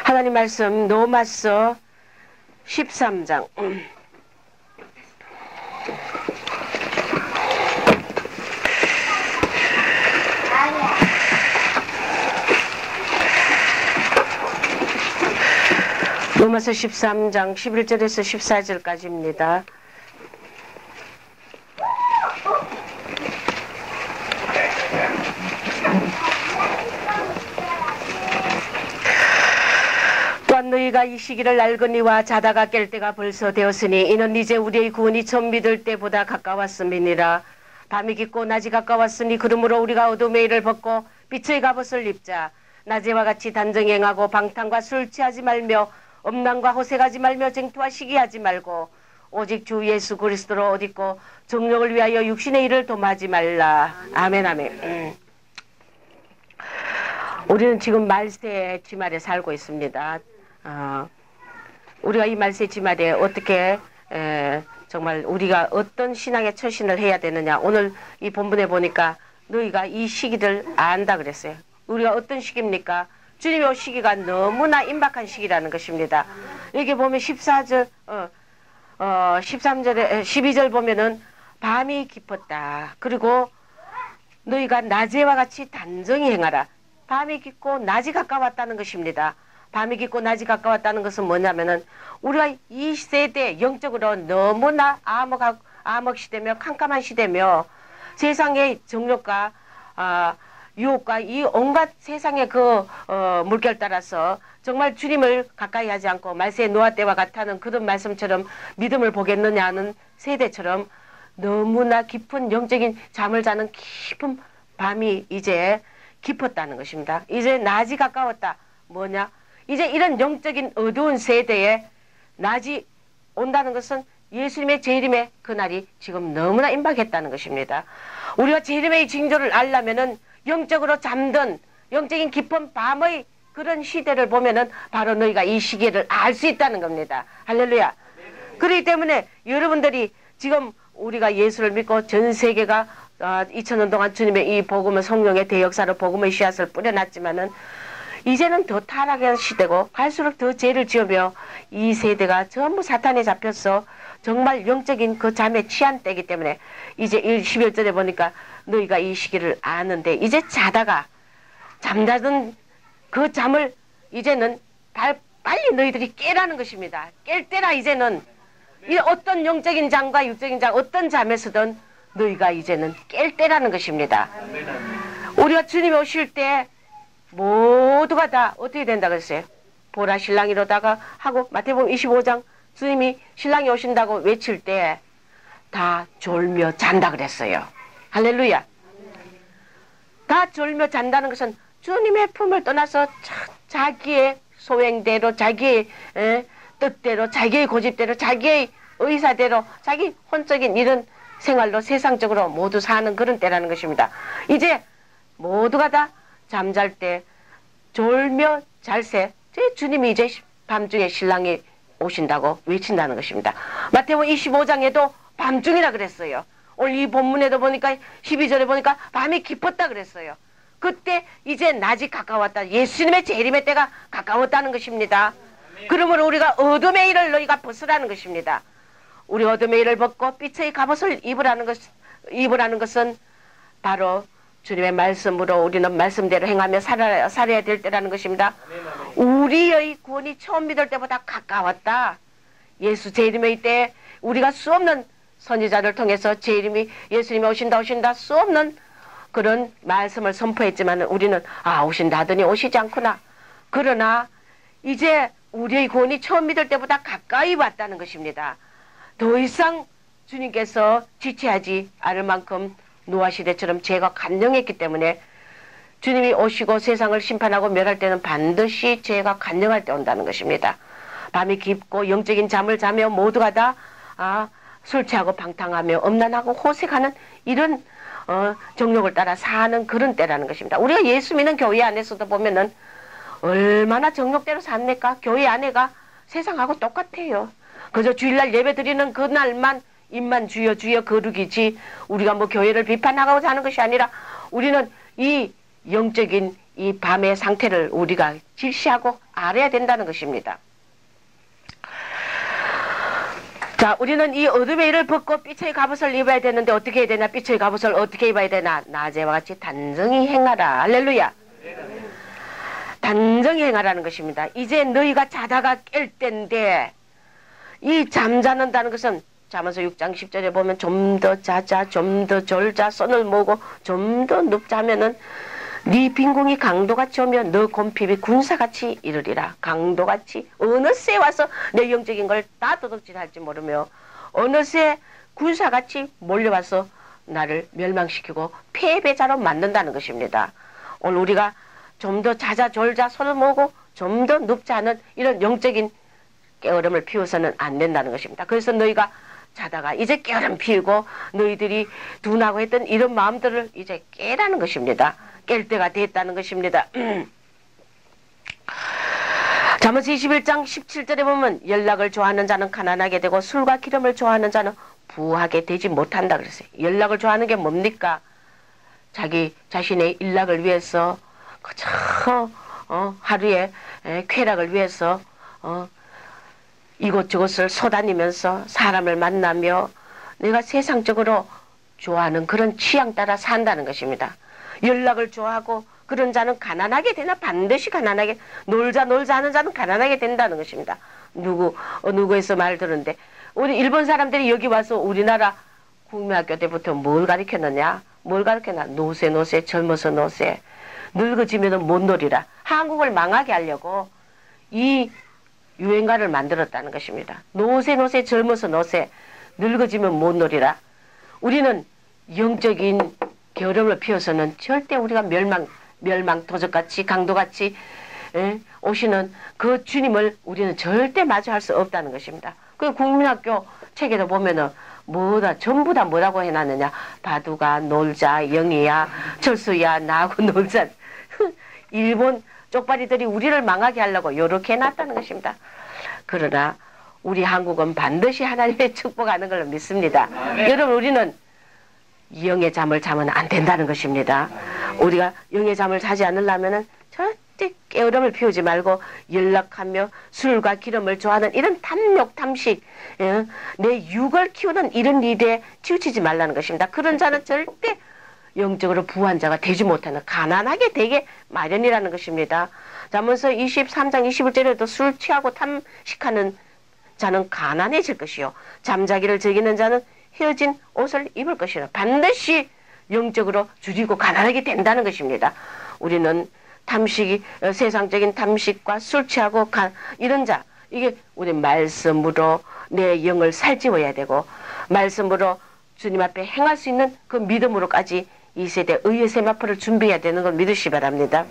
하나님 말씀 로마서 13장 로마서 13장 11절에서 14절까지입니다. 또한 너희가 이 시기를 알거니와 자다가 깰 때가 벌써 되었으니 이는 이제 우리의 구원이 처음 믿을 때보다 가까웠음이니라. 밤이 깊고 낮이 가까웠으니 그러므로 우리가 어둠의 일을 벗고 빛의 갑옷을 입자. 낮에와 같이 단정히 행하고 방탕과 술 취하지 말며 음란과 호색하지 말며 쟁투와 시기하지 말고 오직 주 예수 그리스도로 옷 입고 정욕을 위하여 육신의 일을 도모하지 말라. 아멘 아멘. 우리는 지금 말세 지말에 살고 있습니다. 우리가 이 말세 지말에 어떻게 정말 우리가 어떤 신앙의 처신을 해야 되느냐. 오늘 이 본문에 보니까 너희가 이 시기를 안다 그랬어요. 우리가 어떤 시기입니까? 주님의 시기가 너무나 임박한 시기라는 것입니다. 여기 보면 14절, 13절에, 12절 보면은 밤이 깊었다. 그리고 너희가 낮에와 같이 단정히 행하라. 밤이 깊고 낮이 가까웠다는 것입니다. 밤이 깊고 낮이 가까웠다는 것은 뭐냐면은 우리가 이 세대 영적으로 너무나 암흑 시대며 캄캄한 시대며 세상의 정욕과 유혹과 이 온갖 세상의 그 물결 따라서 정말 주님을 가까이 하지 않고 말세의 노아 때와 같다는 그런 말씀처럼 믿음을 보겠느냐 하는 세대처럼 너무나 깊은 영적인 잠을 자는 깊은 밤이 이제 깊었다는 것입니다. 이제 낮이 가까웠다. 뭐냐? 이제 이런 영적인 어두운 세대에 낮이 온다는 것은 예수님의 재림의 그날이 지금 너무나 임박했다는 것입니다. 우리가 재림의 징조를 알려면은 영적으로 잠든 영적인 깊은 밤의 그런 시대를 보면은 바로 너희가 이 시기를 알 수 있다는 겁니다. 할렐루야. 그렇기 때문에 여러분들이 지금 우리가 예수를 믿고 전 세계가 2000년 동안 주님의 이 복음의 성령의 대역사로 복음의 씨앗을 뿌려놨지만은 이제는 더 타락한 시대고 갈수록 더 죄를 지으며 이 세대가 전부 사탄에 잡혀서 정말 영적인 그 잠에 취한 때이기 때문에 이제 11절에 보니까 너희가 이 시기를 아는데 이제 자다가 잠자던 그 잠을 이제는 빨리 너희들이 깨라는 것입니다. 깰 때라 이제는 이 어떤 영적인 잠과 육적인 잠 어떤 잠에서든 너희가 이제는 깰 때라는 것입니다. 우리가 주님이 오실 때 모두가 다 어떻게 된다 그랬어요? 보라 신랑이로다가 하고 마태복음 25장 주님이 신랑이 오신다고 외칠 때 다 졸며 잔다 그랬어요. 할렐루야. 다 졸며 잔다는 것은 주님의 품을 떠나서 자기의 소행대로 자기의 뜻대로 자기의 고집대로 자기의 의사대로 자기 혼적인 이런 생활로 세상적으로 모두 사는 그런 때라는 것입니다. 이제 모두가 다 잠잘 때 졸며 잘새 주님이 이제 밤중에 신랑이 오신다고 외친다는 것입니다. 마태복음 25장에도 밤중이라 그랬어요. 오늘 이 본문에도 보니까 12절에 보니까 밤이 깊었다 그랬어요. 그때 이제 낮이 가까웠다. 예수님의 재림의 때가 가까웠다는 것입니다. 그러므로 우리가 어둠의 일을 너희가 벗으라는 것입니다. 우리 어둠의 일을 벗고 빛의 갑옷을 입으라는 것은 바로 주님의 말씀으로 우리는 말씀대로 행하며 살아야 될 때라는 것입니다. 우리의 구원이 처음 믿을 때보다 가까웠다. 예수 재림의 때 우리가 수없는 선지자를 통해서 예수님이 오신다 수없는 그런 말씀을 선포했지만 우리는 오신다 하더니 오시지 않구나. 그러나 이제 우리의 구원이 처음 믿을 때보다 가까이 왔다는 것입니다. 더 이상 주님께서 지체하지 않을 만큼 노아 시대처럼 죄가 간영했기 때문에 주님이 오시고 세상을 심판하고 멸할 때는 반드시 죄가 간영할 때 온다는 것입니다. 밤이 깊고 영적인 잠을 자며 모두가 다 술 취하고 방탕하며 음란하고 호색하는 이런 정욕을 따라 사는 그런 때라는 것입니다. 우리가 예수 믿는 교회 안에서도 보면은 얼마나 정욕대로 삽니까? 교회 안에가 세상하고 똑같아요. 그저 주일날 예배 드리는 그날만 입만 주여 주여 거룩이지 우리가 뭐 교회를 비판하고 사는 것이 아니라 우리는 이 영적인 이 밤의 상태를 우리가 질시하고 알아야 된다는 것입니다. 자, 우리는 이 어둠의 일을 벗고 빛의 갑옷을 입어야 되는데 어떻게 해야 되나? 빛의 갑옷을 어떻게 입어야 되나? 낮에와 같이 단정히 행하라. 할렐루야. 단정히 행하라는 것입니다. 이제 너희가 자다가 깰 때인데, 이 잠자는다는 것은 잠언서 6장 10절에 보면 좀 더 자자, 좀 더 졸자, 손을 모으고 좀 더 눕자 하면은 네 빈궁이 강도같이 오면 너 곰핍이 군사같이 이르리라. 강도같이 어느새 와서 내 영적인 걸 다 도둑질할지 모르며 어느새 군사같이 몰려와서 나를 멸망시키고 패배자로 만든다는 것입니다. 오늘 우리가 좀 더 자자 졸자 손을 모으고 좀 더 눕자 하는 이런 영적인 깨어름을 피워서는 안 된다는 것입니다. 그래서 너희가 자다가 이제 깨어름 피우고 너희들이 둔하고 했던 이런 마음들을 이제 깨라는 것입니다. 깰 때가 됐다는 것입니다. 잠언서 21장 17절에 보면 연락을 좋아하는 자는 가난하게 되고 술과 기름을 좋아하는 자는 부하게 되지 못한다 그랬어요. 연락을 좋아하는 게 뭡니까? 자기 자신의 일락을 위해서 그저 하루의 쾌락을 위해서 이곳저곳을 쏘다니면서 사람을 만나며 내가 세상적으로 좋아하는 그런 취향 따라 산다는 것입니다. 연락을 좋아하고 그런 자는 가난하게 되나? 반드시 가난하게, 놀자 하는 자는 가난하게 된다는 것입니다. 누구에서 말 들었는데 우리 일본 사람들이 여기 와서 우리나라 국민학교 때부터 뭘 가르쳤느냐? 뭘 가르쳤나? 노세 젊어서 노세, 늙어지면 못 놀이라. 한국을 망하게 하려고 이 유행가를 만들었다는 것입니다. 노세 젊어서 노세, 늙어지면 못 놀이라. 우리는 영적인 겨름을 피워서는 절대 우리가 멸망 도적같이 강도같이 오시는 그 주님을 우리는 절대 마주할 수 없다는 것입니다. 그 국민학교 책에도 보면은 전부 다 뭐라고 해놨느냐? 바두가 놀자, 영희야, 철수야, 나하고 놀자. 일본 쪽발이들이 우리를 망하게 하려고 이렇게 해놨다는 것입니다. 그러나 우리 한국은 반드시 하나님의 축복하는 걸로 믿습니다. 여러분, 우리는 영의 잠을 자면 안 된다는 것입니다. 우리가 영의 잠을 자지 않으려면은 절대 깨어름을 피우지 말고 연락하며 술과 기름을 좋아하는 이런 탐욕, 탐식, 내 육을 키우는 이런 일에 치우치지 말라는 것입니다. 그런 자는 절대 영적으로 부한 자가 되지 못하는 가난하게 되게 마련이라는 것입니다. 잠언서 23장 21절에도 술 취하고 탐식하는 자는 가난해질 것이요 잠자기를 즐기는 자는 헤어진 옷을 입을 것이라. 반드시 영적으로 줄이고 가난하게 된다는 것입니다. 우리는 세상적인 탐식과 술 취하고 이런 자, 이게 우리 말씀으로 내 영을 살찌워야 되고 말씀으로 주님 앞에 행할 수 있는 그 믿음으로까지 이 세대 의의 세마포를 준비해야 되는 걸 믿으시 바랍니다.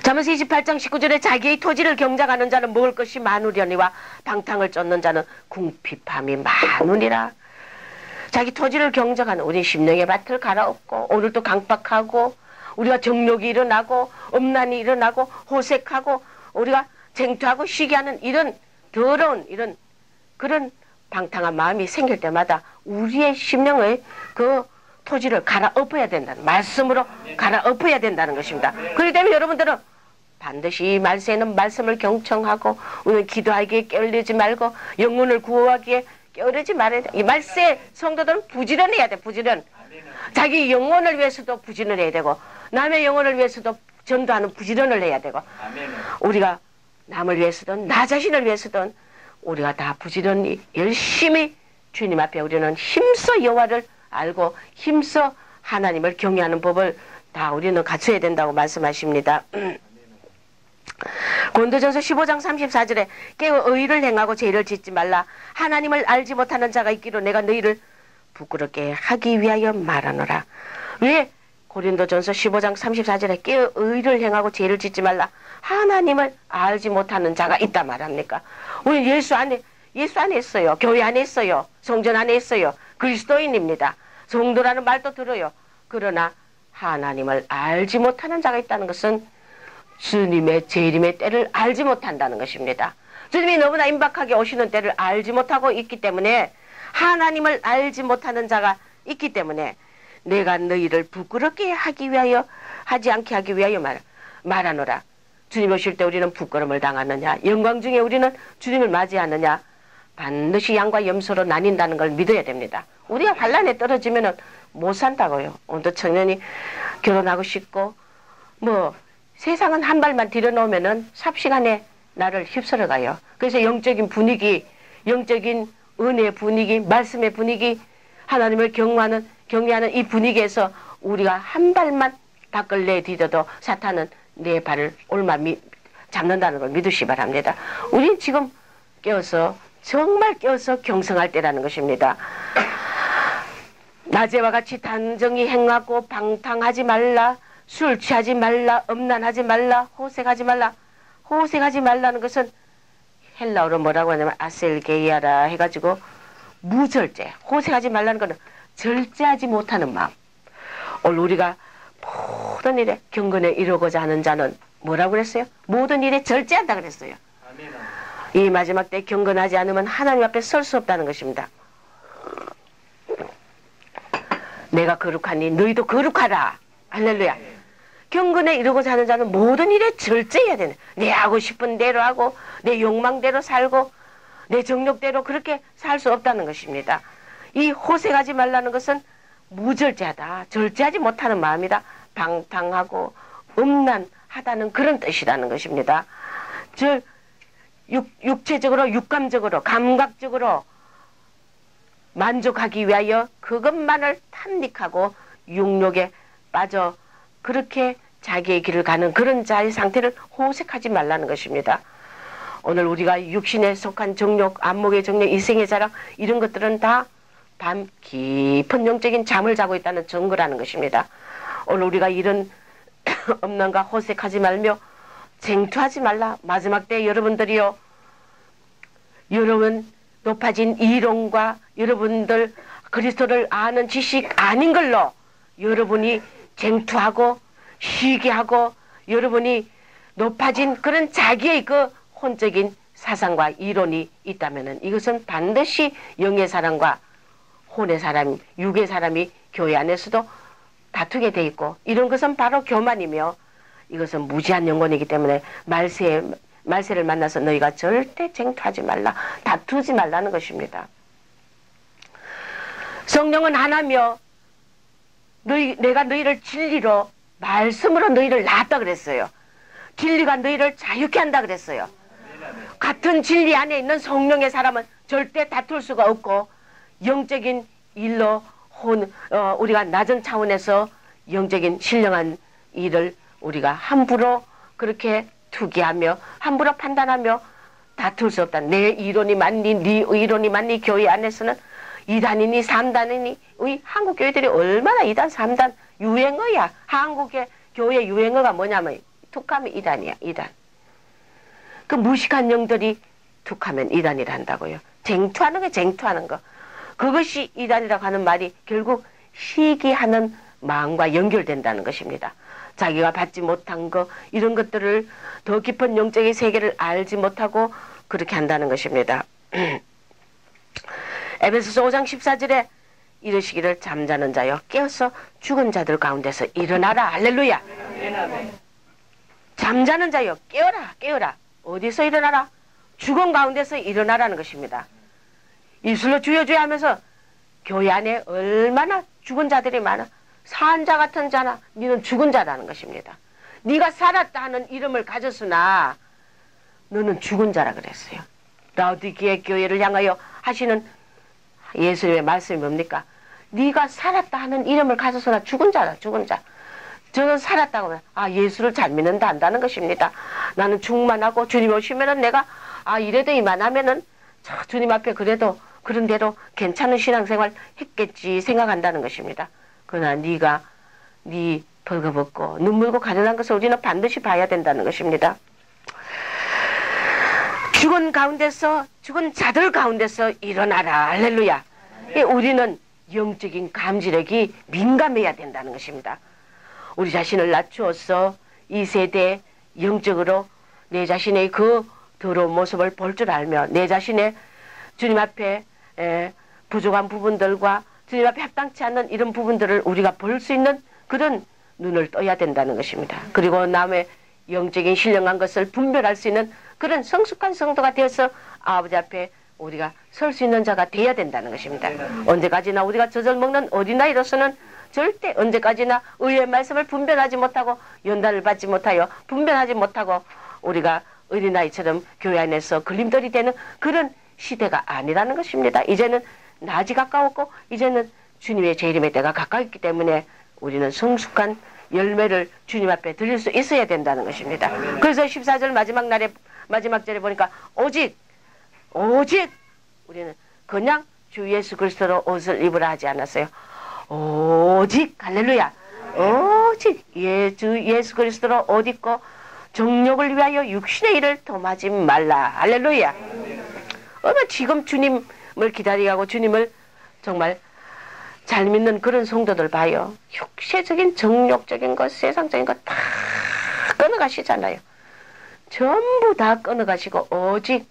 잠언서 28장 19절에 자기의 토지를 경작하는 자는 먹을 것이 많으려니와 방탕을 쫓는 자는 궁핍함이 많으니라. 자기 토지를 경작하는, 우리 심령의 밭을 갈아엎고 오늘도 강박하고 우리가 정욕이 일어나고 음란이 일어나고 호색하고 우리가 쟁투하고 시기하는 이런 더러운 이런 그런 방탕한 마음이 생길 때마다 우리의 심령의 그 토지를 갈아엎어야 된다는, 말씀으로 갈아엎어야 된다는 것입니다. 그렇기 때문에 여러분들은 반드시 이 말세에는 말씀을 경청하고 우리는 기도하기에 게을리지 말고 영혼을 구호하기에 게으르지 말아야 돼. 이 말세 성도들은 부지런해야 돼. 부지런. 자기 영혼을 위해서도 부지런을 해야 되고 남의 영혼을 위해서도 전도하는 부지런을 해야 되고 우리가 남을 위해서든 나 자신을 위해서든 우리가 다 부지런히 열심히 주님 앞에 우리는 힘써 여호와를 알고 힘써 하나님을 경외하는 법을 다 우리는 갖춰야 된다고 말씀하십니다. 고린도전서 15장 34절에 깨어 의를 행하고 죄를 짓지 말라. 하나님을 알지 못하는 자가 있기로 내가 너희를 부끄럽게 하기 위하여 말하노라. 왜 고린도전서 15장 34절에 깨어 의를 행하고 죄를 짓지 말라. 하나님을 알지 못하는 자가 있다 말합니까? 우리 예수 안에 있어요. 교회 안에 있어요. 성전 안에 있어요. 그리스도인입니다. 성도라는 말도 들어요. 그러나 하나님을 알지 못하는 자가 있다는 것은 주님의 재림의 때를 알지 못한다는 것입니다. 주님이 너무나 임박하게 오시는 때를 알지 못하고 있기 때문에 하나님을 알지 못하는 자가 있기 때문에 내가 너희를 부끄럽게 하기 위하여 하지 않게 하기 위하여 말하노라. 주님 오실 때 우리는 부끄러움을 당하느냐, 영광 중에 우리는 주님을 맞이하느냐, 반드시 양과 염소로 나뉜다는 걸 믿어야 됩니다. 우리가 환란에 떨어지면은 못 산다고요. 오늘도 청년이 결혼하고 싶고 뭐 세상은 한 발만 들여놓으면은 삽시간에 나를 휩쓸어 가요. 그래서 영적인 분위기, 영적인 은혜의 분위기, 말씀의 분위기, 하나님을 경외하는 이 분위기에서 우리가 한 발만 밖을 내디뎌도 사탄은 내 발을 올마 잡는다는 걸 믿으시 바랍니다. 우린 지금 깨어서, 정말 깨어서 경성할 때라는 것입니다. 낮에와 같이 단정히 행하고 방탕하지 말라, 술 취하지 말라, 음란하지 말라, 호색하지 말라. 호색하지 말라는 것은 헬라어로 뭐라고 하냐면 아셀게이아라 해가지고 무절제, 호색하지 말라는 것은 절제하지 못하는 마음. 오늘 우리가 모든 일에 경건에 이루고자 하는 자는 뭐라고 그랬어요? 모든 일에 절제한다 그랬어요. 이 마지막 때 경건하지 않으면 하나님 앞에 설 수 없다는 것입니다. 내가 거룩하니 너희도 거룩하라. 할렐루야. 경건에 이루고자 하는 자는 모든 일에 절제해야 되네. 내 하고 싶은 대로 하고 내 욕망대로 살고 내 정욕대로 그렇게 살 수 없다는 것입니다. 이 호색하지 말라는 것은 무절제하다, 절제하지 못하는 마음이다. 방탕하고 음란하다는 그런 뜻이라는 것입니다. 즉 육체적으로, 육감적으로, 감각적으로 만족하기 위하여 그것만을 탐닉하고 육욕에 빠져 그렇게 자기의 길을 가는 그런 자의 상태를 호색하지 말라는 것입니다. 오늘 우리가 육신에 속한 정욕, 안목의 정욕, 이생의 자랑 이런 것들은 다 밤 깊은 영적인 잠을 자고 있다는 증거라는 것입니다. 오늘 우리가 이런 없는가 호색하지 말며 쟁투하지 말라. 마지막 때 여러분들이요, 여러분 높아진 이론과 여러분들 그리스도를 아는 지식 아닌 걸로 여러분이 쟁투하고 시기하고 여러분이 높아진 그런 자기의 그 혼적인 사상과 이론이 있다면은 이것은 반드시 영의 사람과 혼의 사람, 육의 사람이 교회 안에서도 다투게 돼 있고 이런 것은 바로 교만이며 이것은 무지한 영혼이기 때문에 말세를 만나서 너희가 절대 쟁투하지 말라, 다투지 말라는 것입니다. 성령은 하나며 내가 너희를 진리로 말씀으로 너희를 낳았다 그랬어요. 진리가 너희를 자유케 한다 그랬어요. 같은 진리 안에 있는 성령의 사람은 절대 다툴 수가 없고 영적인 일로 우리가 낮은 차원에서 영적인 신령한 일을 우리가 함부로 그렇게 투기하며 함부로 판단하며 다툴 수 없다. 내 이론이 맞니, 네 이론이 맞니. 교회 안에서는 2단이니 3단이니 우리 한국 교회들이 얼마나 2단 3단 유행어야. 한국의 교회 유행어가 뭐냐면 툭하면 2단이야. 2단. 그 무식한 영들이 툭하면 2단이라 한다고요. 쟁투하는 게 쟁투하는 거. 그것이 2단이라고 하는 말이 결국 시기하는 마음과 연결된다는 것입니다. 자기가 받지 못한 거 이런 것들을 더 깊은 영적인 세계를 알지 못하고 그렇게 한다는 것입니다. 에베소서 5장 14절에 이르시기를 잠자는 자여 깨어서 죽은 자들 가운데서 일어나라. 할렐루야. 잠자는 자여 깨어라, 깨어라. 어디서 일어나라? 죽은 가운데서 일어나라는 것입니다. 입술로 주여 주여 하면서 교회 안에 얼마나 죽은 자들이 많아. 산 자 같은 자나 너는 죽은 자라는 것입니다. 네가 살았다 하는 이름을 가졌으나 너는 죽은 자라 그랬어요. 라오디게아 교회를 향하여 하시는 예수님의 말씀이 뭡니까? 네가 살았다 하는 이름을 가졌으나 죽은 자다, 죽은 자. 저는 살았다고 하면 예수를 잘 믿는다 한다는 것입니다. 나는 충만하고 주님 오시면은 내가 이래도 이만하면은 주님 앞에 그래도 그런 대로 괜찮은 신앙생활 했겠지 생각한다는 것입니다. 그러나 네가 네 벌거벗고 눈물고 가련한 것을 우리는 반드시 봐야 된다는 것입니다. 죽은 가운데서, 죽은 자들 가운데서 일어나라. 할렐루야. 우리는 영적인 감지력이 민감해야 된다는 것입니다. 우리 자신을 낮추어서 이 세대 영적으로 내 자신의 그 더러운 모습을 볼 줄 알며 내 자신의 주님 앞에 부족한 부분들과 주님 앞에 합당치 않는 이런 부분들을 우리가 볼 수 있는 그런 눈을 떠야 된다는 것입니다. 그리고 남의 영적인 신령한 것을 분별할 수 있는 그런 성숙한 성도가 되어서 아버지 앞에 우리가 설 수 있는 자가 되어야 된다는 것입니다. 언제까지나 우리가 젖을 먹는 어린아이로서는 절대 언제까지나 의의 말씀을 분별하지 못하고 연단을 받지 못하여 분별하지 못하고 우리가 어린아이처럼 교회 안에서 걸림돌이 되는 그런 시대가 아니라는 것입니다. 이제는 낮이 가까웠고 이제는 주님의 재림의 때가 가까웠기 때문에 우리는 성숙한 열매를 주님 앞에 드릴 수 있어야 된다는 것입니다. 그래서 14절 마지막 절에 보니까 오직 우리는 그냥 주 예수 그리스도로 옷을 입으라 하지 않았어요. 오직 할렐루야 오직 주 예수 그리스도로 옷 입고 정욕을 위하여 육신의 일을 도마지 말라. 할렐루야. 얼마나 지금 주님을 기다리고 주님을 정말 잘 믿는 그런 성도들 봐요. 육체적인 정욕적인 것 세상적인 것 다 끊어가시잖아요. 전부 다 끊어가시고 오직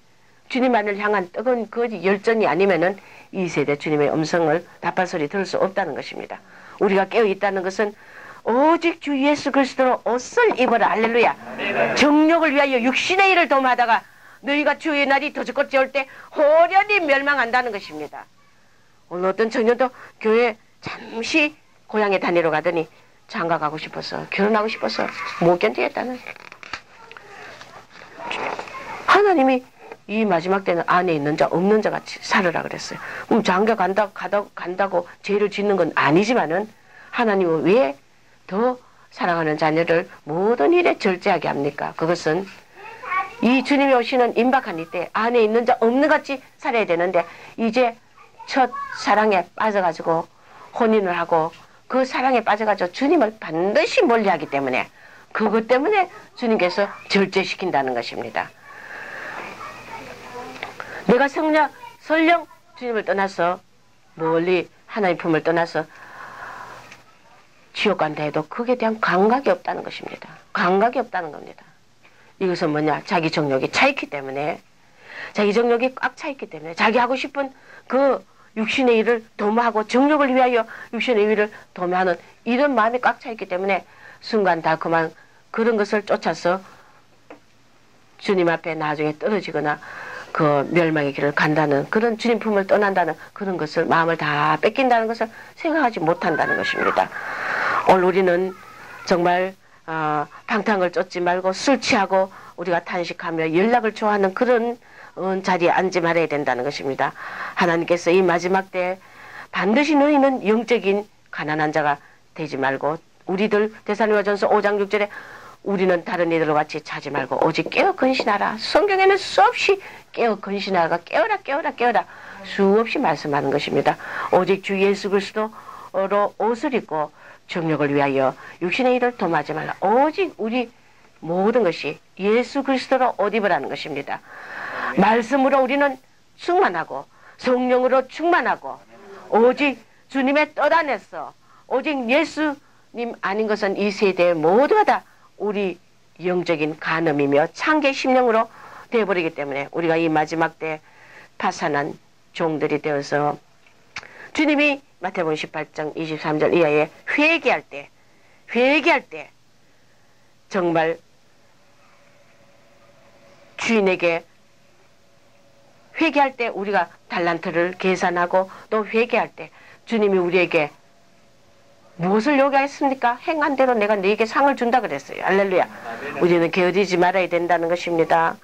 주님만을 향한 뜨거운 그 열정이 아니면은 이 세대 주님의 음성을 나팔소리 들을 수 없다는 것입니다. 우리가 깨어있다는 것은 오직 주 예수 그리스도로 옷을 입어라. 할렐루야. 정욕을 위하여 육신의 일을 도모하다가 너희가 주의 날이 도적같이 올 때 호련히 멸망한다는 것입니다. 오늘 어떤 청년도 교회 잠시 고향에 다니러 가더니 장가 가고 싶어서 결혼하고 싶어서 못 견디겠다는 하나님이 이 마지막 때는 안에 있는 자 없는 자 같이 살으라 그랬어요. 장가 간다고 죄를 짓는 건 아니지만은 하나님은 왜 더 사랑하는 자녀를 모든 일에 절제하게 합니까? 그것은 이 주님이 오시는 임박한 이때 안에 있는 자 없는 같이 살아야 되는데 이제 첫 사랑에 빠져가지고 혼인을 하고 그 사랑에 빠져가지고 주님을 반드시 멀리하기 때문에 그것 때문에 주님께서 절제시킨다는 것입니다. 내가 설령 주님을 떠나서 멀리 하나님 품을 떠나서 지옥 간다 해도 그에 대한 감각이 없다는 것입니다. 감각이 없다는 겁니다. 이것은 뭐냐? 자기 정욕이 차있기 때문에 자기 정욕이 꽉 차있기 때문에 자기 하고 싶은 그 육신의 일을 도모하고 정욕을 위하여 육신의 일을 도모하는 이런 마음이 꽉 차있기 때문에 순간 다 그만 그런 것을 쫓아서 주님 앞에 나중에 떨어지거나 그 멸망의 길을 간다는 그런 주님 품을 떠난다는 그런 것을 마음을 다 뺏긴다는 것을 생각하지 못한다는 것입니다. 오늘 우리는 정말 방탕을 쫓지 말고 술 취하고 우리가 탄식하며 연락을 좋아하는 그런 자리에 앉지 말아야 된다는 것입니다. 하나님께서 이 마지막 때 반드시 너희는 영적인 가난한 자가 되지 말고 우리들 데살로니가전서 5장 6절에 우리는 다른 이들과 같이 자지 말고 오직 깨어 근신하라. 성경에는 수없이 깨어 근신하라 깨어라 수없이 말씀하는 것입니다. 오직 주 예수 그리스도로 옷을 입고 정욕을 위하여 육신의 일을 도모하지 말라. 오직 우리 모든 것이 예수 그리스도로 옷 입으라는 것입니다. 말씀으로 우리는 충만하고 성령으로 충만하고 오직 주님의 뜻 안에서 오직 예수님 아닌 것은 이 세대의 모두가 다 우리 영적인 간음이며 창계 심령으로 되어버리기 때문에 우리가 이 마지막 때 파산한 종들이 되어서 주님이 마태복음 18장 23절 이하에 회개할 때 정말 주인에게 회개할 때 우리가 달란트를 계산하고 또 회개할 때 주님이 우리에게 무엇을 요구했습니까? 행한 대로 내가 너에게 상을 준다 그랬어요. 할렐루야. 우리는 게으르지 말아야 된다는 것입니다.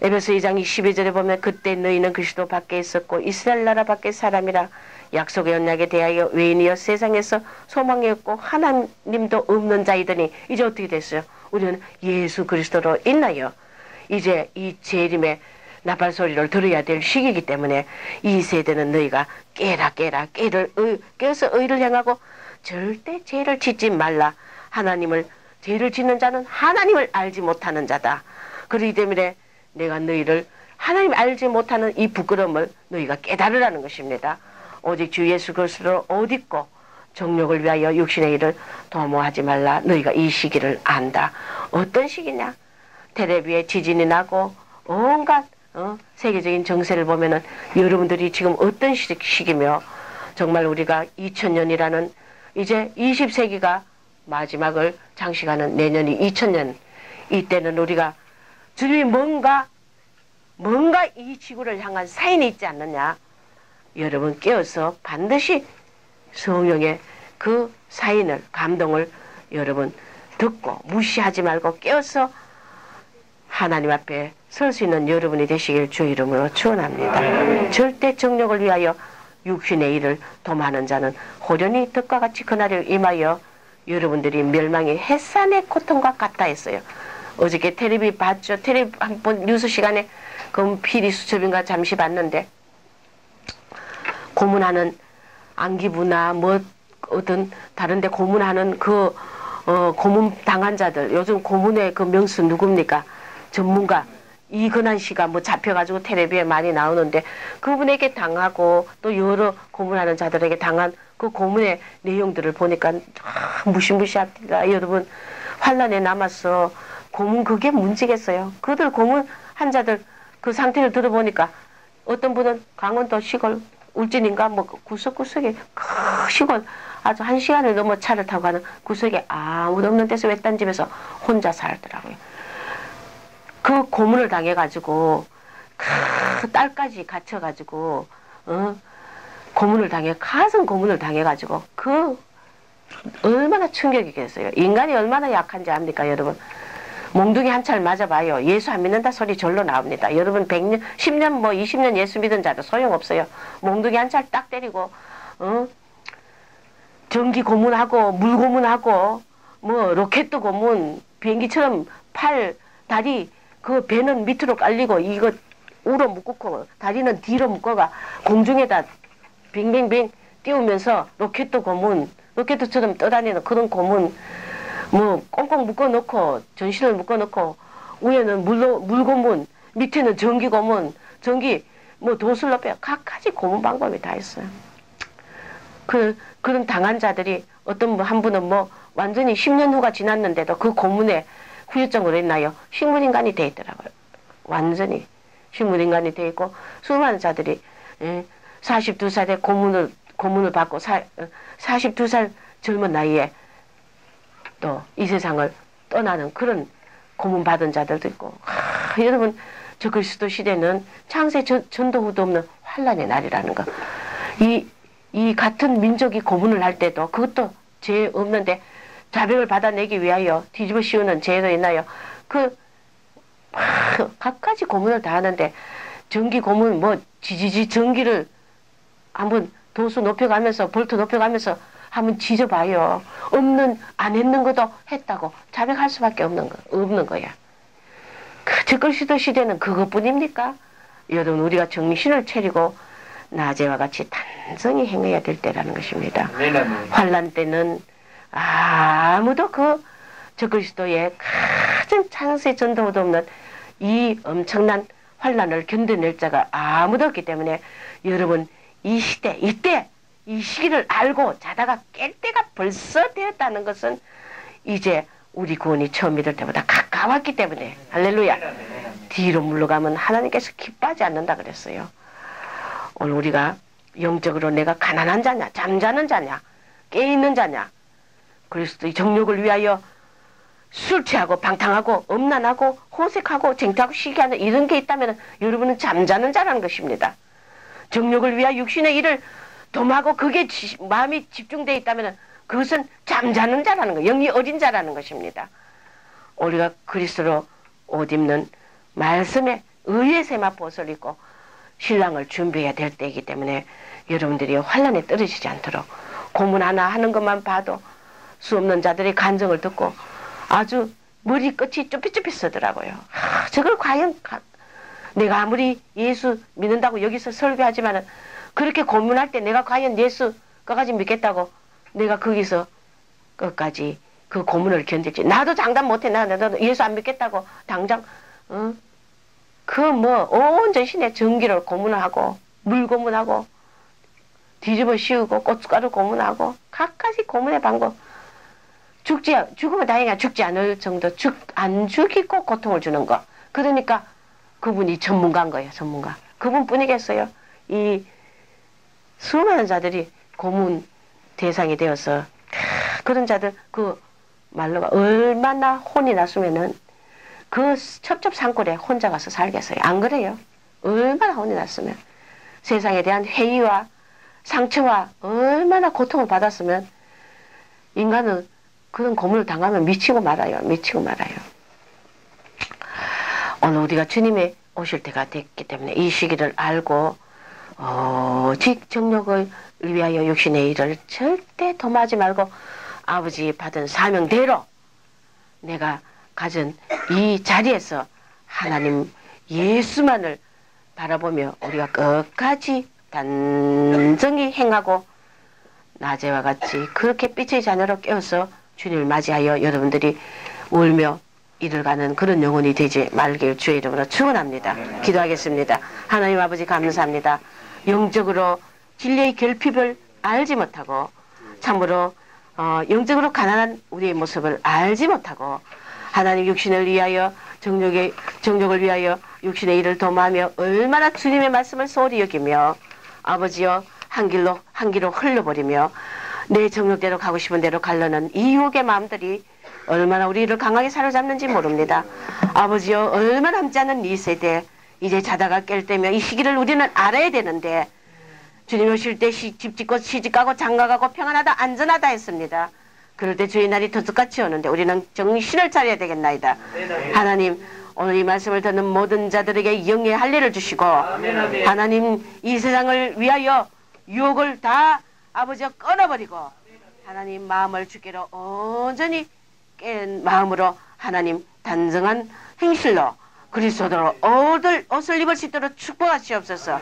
에베소 2장 22절에 보면 그때 너희는 그리스도 밖에 있었고 이스라엘 나라 밖에 사람이라 약속의 언약에 대하여 외인이여 세상에서 소망이 없고 하나님도 없는 자이더니 이제 어떻게 됐어요? 우리는 예수 그리스도로 인하여 이제 이 재림의 나팔 소리를 들어야 될 시기이기 때문에 이 세대는 너희가 깨어서 의를 행하고 절대 죄를 짓지 말라. 죄를 짓는 자는 하나님을 알지 못하는 자다. 그렇기 때문에 내가 너희를 하나님 알지 못하는 이 부끄러움을 너희가 깨달으라는 것입니다. 오직 주 예수 그리스도로 옷 입고 정욕을 위하여 육신의 일을 도모하지 말라. 너희가 이 시기를 안다. 어떤 시기냐? 텔레비에 지진이 나고 온갖 세계적인 정세를 보면은 여러분들이 지금 어떤 시기며 정말 우리가 2000년이라는 이제 20세기가 마지막을 장식하는 내년이 2000년, 이때는 우리가 주님이 뭔가 이 지구를 향한 사인이 있지 않느냐. 여러분 깨어서 반드시 성령의 그 사인을, 감동을 여러분 듣고 무시하지 말고 깨어서 하나님 앞에 설 수 있는 여러분이 되시길 주의 이름으로 축원합니다. 절대 정욕을 위하여 육신의 일을 도모하는 자는 호련히 덕과 같이 그날을 임하여 여러분들이 멸망의 해산의 고통과 같다 했어요. 어저께 텔레비 봤죠. 텔레비 한번 뉴스 시간에 그 PD 수첩인가 잠시 봤는데, 고문하는 안기부나 뭐 어떤 다른데 고문하는 그 고문 당한 자들, 요즘 고문의 그 명수 누굽니까? 전문가 이근한 씨가 뭐 잡혀가지고 텔레비에 많이 나오는데, 그분에게 당하고 또 여러 고문하는 자들에게 당한 그 고문의 내용들을 보니까 무시무시합니다. 여러분, 환란에 남아서 고문 그게 문제겠어요. 그들 고문 환자들 그 상태를 들어보니까 어떤 분은 강원도 시골 울진인가 뭐 구석구석에 그 시골 아주 1시간을 넘어 차를 타고 가는 구석에 아무도 없는 데서 외딴 집에서 혼자 살더라고요. 그 고문을 당해가지고 그 딸까지 갇혀가지고 고문을 당해, 가슴 고문을 당해가지고 그 얼마나 충격이겠어요. 인간이 얼마나 약한지 압니까 여러분? 몽둥이 한 차를 맞아봐요. 예수 안 믿는다 소리 절로 나옵니다. 여러분 100년, 10년 뭐 20년 예수 믿은 자도 소용없어요. 몽둥이 한 차를 딱 때리고 전기 고문하고 물 고문하고 뭐 로켓도 고문, 비행기처럼 팔, 다리, 그 배는 밑으로 깔리고 이거 우로 묶고 다리는 뒤로 묶어가 공중에다 빙빙빙 띄우면서 로켓도 고문, 로켓처럼 떠다니는 그런 고문, 뭐 꽁꽁 묶어놓고 전신을 묶어놓고 위에는 물 고문, 밑에는 전기 고문, 전기 뭐 도술로 빼 각가지 고문 방법이 다 있어요. 그런 당한 자들이 어떤 한 분은 뭐 완전히 10년 후가 지났는데도 그 고문에 후유증으로 했나요? 식물인간이 돼 있더라고요. 완전히 식물인간이 돼 있고, 수많은 자들이 42살에 고문을 받고 42살 젊은 나이에 또 이 세상을 떠나는 그런 고문 받은 자들도 있고. 여러분, 저 그리스도 시대는 창세 전도 후도 없는 환란의 날이라는 거. 이 같은 민족이 고문을 할 때도 그것도 죄 없는데 자백을 받아내기 위하여 뒤집어 씌우는 죄도 있나요? 각가지 고문을 다 하는데, 전기 고문 뭐 지지지 전기를 한번 도수 높여가면서 볼트 높여가면서 한번 지져봐요. 안 했는 것도 했다고 자백할 수밖에 없는 거야. 저 그리스도 시대는 그것뿐입니까? 여러분, 우리가 정신을 차리고 낮에와 같이 단성히 행해야 될 때라는 것입니다. 환란 때는 아무도 저 그리스도의 가장 창세 전도도 없는 이 엄청난 환란을 견뎌낼 자가 아무도 없기 때문에, 여러분, 이 시대, 이 시기를 알고 자다가 깰 때가 벌써 되었다는 것은 이제 우리 구원이 처음 믿을 때보다 가까웠기 때문에, 할렐루야. 뒤로 물러가면 하나님께서 기뻐하지 않는다 그랬어요. 오늘 우리가 영적으로 내가 가난한 자냐, 잠자는 자냐, 깨있는 자냐, 그리스도의 정욕을 위하여 술 취하고 방탕하고 음란하고 호색하고 쟁탈하고 시기하는 이런 게 있다면 여러분은 잠자는 자라는 것입니다. 정욕을 위하여 육신의 일을 도모하고 그게 마음이 집중되어 있다면 그것은 잠자는 자라는 거, 영이 어린 자라는 것입니다. 우리가 그리스도로 옷 입는 말씀에 의의 세마포옷을 입고 신랑을 준비해야 될 때이기 때문에 여러분들이 환란에 떨어지지 않도록 고문 하나 하는 것만 봐도 수 없는 자들의 간증을 듣고 아주 머리끝이 쭈삣쭈삣 서더라고요. 저걸 과연 내가 아무리 예수 믿는다고 여기서 설교하지만은 그렇게 고문할 때 내가 과연 예수 끝까지 믿겠다고 내가 거기서 끝까지 그 고문을 견딜지. 나도 장담 못해. 나도 예수 안 믿겠다고 당장 온 전신에 전기를 고문하고 물 고문하고 뒤집어 씌우고 고춧가루 고문하고 각가지 고문의 방법. 죽으면 다행이야. 죽지 않을 정도, 안 죽이고 고통을 주는 거. 그러니까 그분이 전문가인 거예요. 전문가. 그분뿐이겠어요. 이 수많은 자들이 고문 대상이 되어서 그런 자들 그 말로가 얼마나 혼이 났으면은 그 첩첩산골에 혼자 가서 살겠어요. 안 그래요? 얼마나 혼이 났으면 세상에 대한 회의와 상처와 얼마나 고통을 받았으면 인간은 그런 고문을 당하면 미치고 말아요. 미치고 말아요. 오늘 우리가 주님의 오실 때가 됐기 때문에 이 시기를 알고 오직 정욕을 위하여 육신의 일을 절대 도모하지 말고 아버지 받은 사명대로 내가 가진 이 자리에서 하나님 예수만을 바라보며 우리가 끝까지 단정히 행하고 낮에와 같이 그렇게 빛의 자녀로 깨어서 주님을 맞이하여 여러분들이 울며 이를 가는 그런 영혼이 되지 말길 주의 이름으로 축원합니다. 기도하겠습니다. 하나님 아버지 감사합니다. 영적으로 진리의 결핍을 알지 못하고 참으로 영적으로 가난한 우리의 모습을 알지 못하고 하나님 육신을 위하여 정욕을 위하여 육신의 일을 도모하며 얼마나 주님의 말씀을 소홀히 여기며 아버지여 한 길로 흘러버리며 내 정욕대로 가고 싶은 대로 가려는 이 유혹의 마음들이 얼마나 우리를 강하게 사로잡는지 모릅니다. 아버지여 얼마나 남지 않은 이 세대 이제 자다가 깰 때며 이 시기를 우리는 알아야 되는데 주님 오실 때 집 짓고 시집가고 장가가고 평안하다 안전하다 했습니다. 그럴 때 주의 날이 터득같이 오는데 우리는 정신을 차려야 되겠나이다. 하나님 오늘 이 말씀을 듣는 모든 자들에게 영의 할례를 주시고 하나님 이 세상을 위하여 유혹을 다 아버지여 끊어버리고 하나님 마음을 주께로 온전히 깬 마음으로 하나님 단정한 행실로 그리스도로 옷을 입을 수 있도록 축복하시옵소서.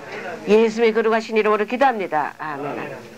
예수의 거룩하신 이름으로 기도합니다. 아멘.